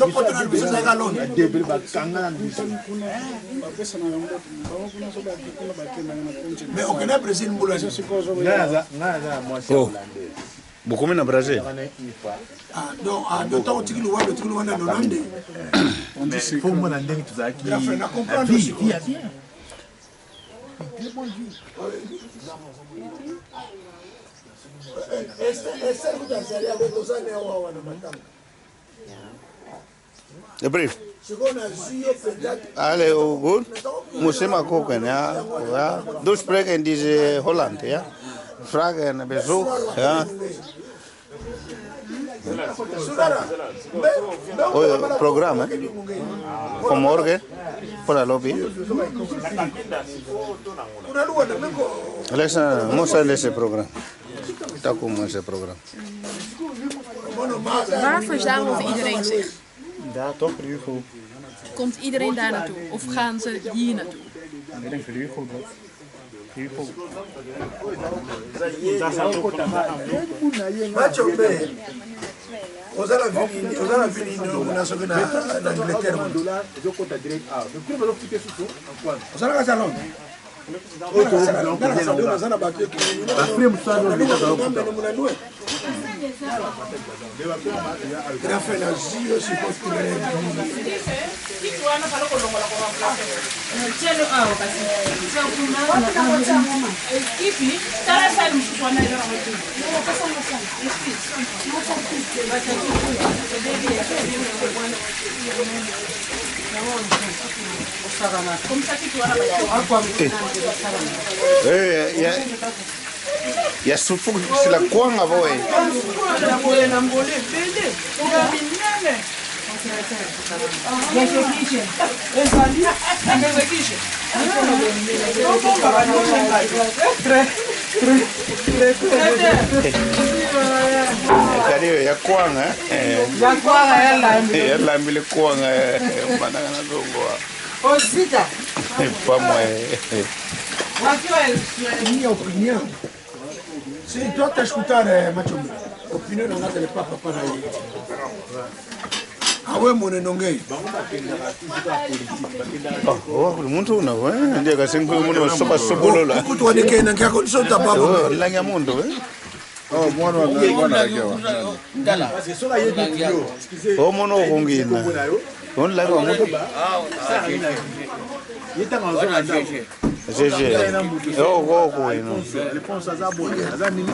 yo poto na biso za kalon debele bakanga na biso mais au Canada Brésil mbula ngaza mwasi hollandais Bukumi na Brazil. Donc tant que tu le na nonande faut moi na ndenge tuzaki na comprendre aussi bien The brief. Alle goed. Musima koken, ja. Du spreekt in deze Holland, ja. Vragen en bezoek, ja. Programma. Vanmorgen voor de lobby. Moest lezen programma. Dat komt het programma. Waar verzamelt iedereen zich? Daar toch, Hugo. Komt iedereen daar naartoe? Of gaan ze hier naartoe? Ik denk voor Hugo dat. Hugo. Daar zou ook Osala vini na soki na Angleterre. Osala ka salon. Ya sufu sila kwanga boy. Kariyo ya kwanga ya kwanga ya lambile kwanga mananga na zongo osita pamwe Minha opinião. Se tu estás a escutar, Machombe, opinião não é papa para aí. Awe mone nongei. Oh, muntu una we ndiye kasengu muntu soba sobolola. Kutu wadeke na ngako sota baba. Oh, lanya muntu we. Oh, mwana akewa. ndala Oh, mono kongina. On la wa muntu. Yitanga uzona Jeje. Oh, go go ino. Réponse à ça, bon,